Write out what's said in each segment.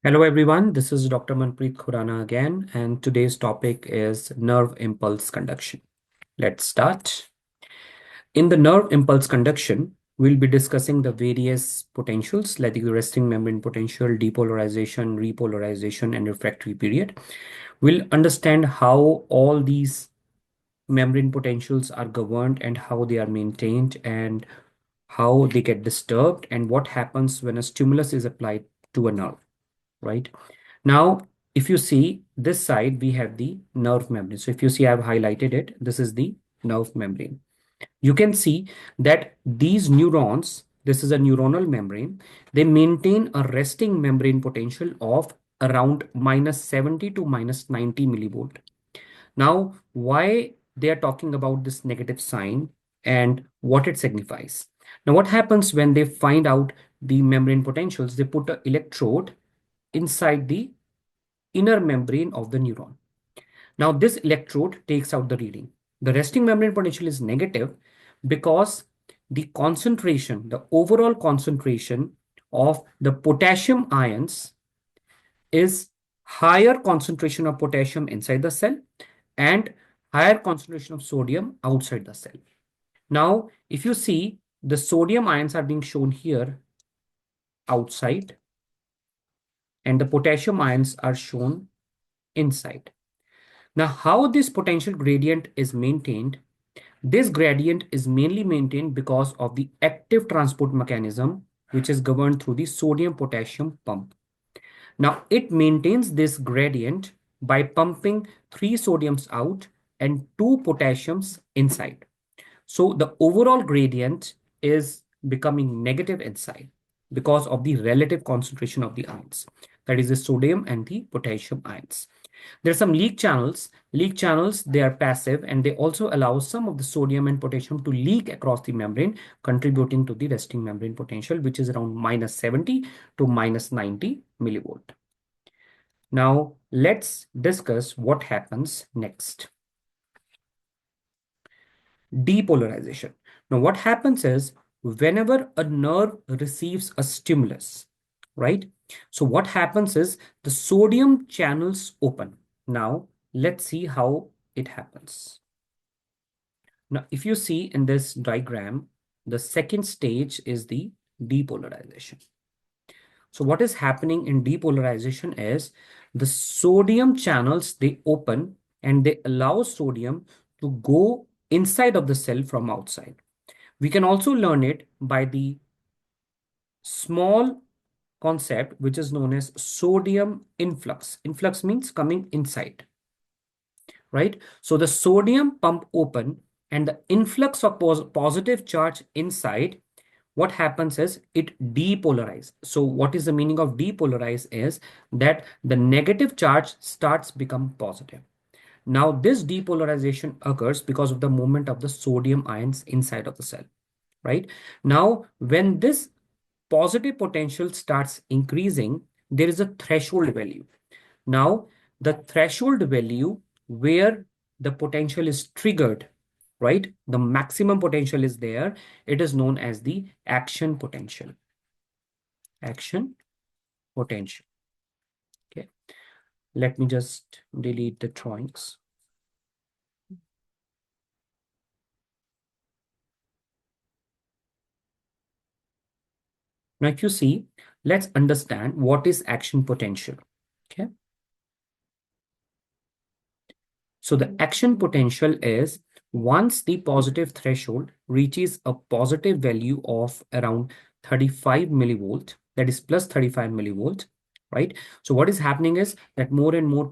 Hello everyone, this is Dr. Manpreet Khurana again, and today's topic is nerve impulse conduction. Let's start. In the nerve impulse conduction, we'll be discussing the various potentials like the resting membrane potential, depolarization, repolarization, and refractory period. We'll understand how all these membrane potentials are governed and how they are maintained and how they get disturbed and what happens when a stimulus is applied to a nerve, right? Now, if you see this side, we have the nerve membrane. So if you see, I've highlighted it. This is the nerve membrane. You can see that these neurons, this is a neuronal membrane, they maintain a resting membrane potential of around -70 to -90 millivolt. Now, why they are talking about this negative sign and what it signifies? Now, what happens when they find out the membrane potentials? They put an electrode inside the inner membrane of the neuron. Now, this electrode takes out the reading. The resting membrane potential is negative because the concentration, the overall concentration of the potassium ions is higher concentration of potassium inside the cell and higher concentration of sodium outside the cell. Now, if you see, the sodium ions are being shown here outside and the potassium ions are shown inside. Now, how this potential gradient is maintained? This gradient is mainly maintained because of the active transport mechanism, which is governed through the sodium-potassium pump. Now, it maintains this gradient by pumping 3 sodiums out and 2 potassiums inside. So the overall gradient is becoming negative inside because of the relative concentration of the ions. That is the sodium and the potassium ions. There are some leak channels. Leak channels, they are passive and they also allow some of the sodium and potassium to leak across the membrane, contributing to the resting membrane potential, which is around -70 to -90 millivolt. Now, let's discuss what happens next. Depolarization. Now, what happens is whenever a nerve receives a stimulus, right? So what happens is the sodium channels open. Now, let's see how it happens. Now, if you see in this diagram, the second stage is the depolarization. So what is happening in depolarization is the sodium channels, they open and they allow sodium to go inside of the cell from outside. We can also learn it by the small concept, which is known as sodium influx. Influx means coming inside, right? So the sodium pump open and the influx of positive charge inside, what happens is it depolarizes. So what is the meaning of depolarize is that the negative charge starts become positive. Now this depolarization occurs because of the movement of the sodium ions inside of the cell, right? Now, when this positive potential starts increasing, there is a threshold value. Now, the threshold value where the potential is triggered, right? The maximum potential is there. It is known as the action potential. Action potential. Okay. Let me just delete the drawings. Now, if you see, let's understand what is action potential. Okay. So the action potential is once the positive threshold reaches a positive value of around 35 millivolt, that is plus 35 millivolt, right? So what is happening is that more and more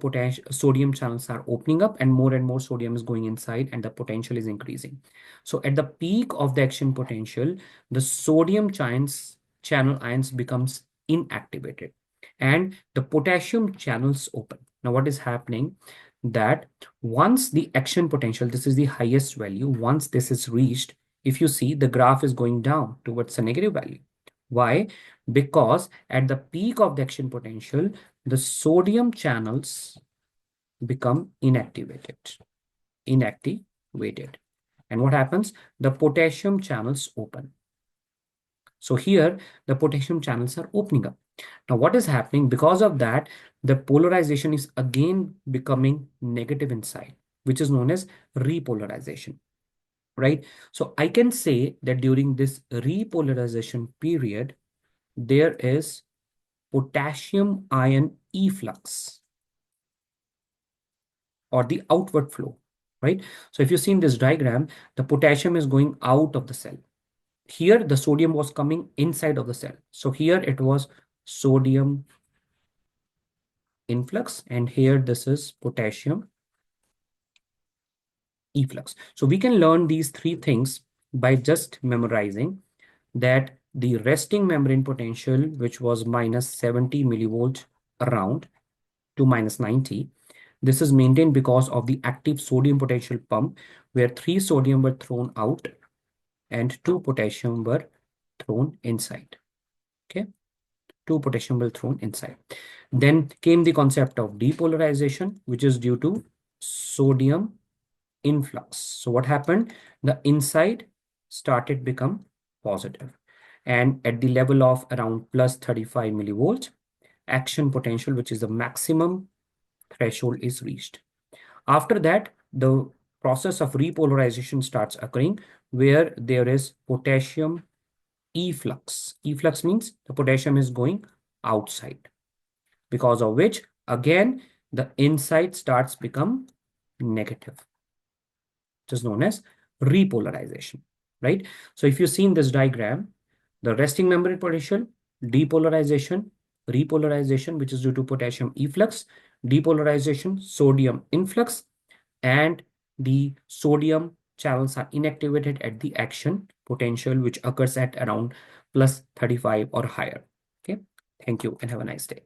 sodium channels are opening up and more sodium is going inside and the potential is increasing. So at the peak of the action potential, the sodium channel ions becomes inactivated and the potassium channels open. Now what is happening? That once the action potential, this is the highest value, once this is reached, if you see the graph is going down towards a negative value. Why? Because at the peak of the action potential, the sodium channels become inactivated. And what happens? The potassium channels open. So here the potassium channels are opening up. Now what is happening? Because of that, the polarization is again becoming negative inside, which is known as repolarization, right? So I can say that during this repolarization period, there is potassium ion efflux or the outward flow, right? So if you see in this diagram, the potassium is going out of the cell. Here, the sodium was coming inside of the cell. So here it was sodium influx, and here this is potassium efflux. So we can learn these three things by just memorizing that the resting membrane potential, which was minus 70 millivolt around to minus 90, this is maintained because of the active sodium potential pump, where 3 sodium were thrown out and 2 potassium were thrown inside. Okay, 2 potassium were thrown inside. Then came the concept of depolarization, which is due to sodium influx. So what happened? The inside started become positive, and at the level of around plus 35 millivolts, action potential, which is the maximum threshold, is reached. After that, the process of repolarization starts occurring, where there is potassium efflux. Efflux means the potassium is going outside, because of which again the inside starts become negative, which is known as repolarization, right? So if you see in this diagram, the resting membrane potential, depolarization, repolarization, which is due to potassium efflux, depolarization, sodium influx, and the sodium channels are inactivated at the action potential, which occurs at around plus 35 or higher. Okay, thank you and have a nice day.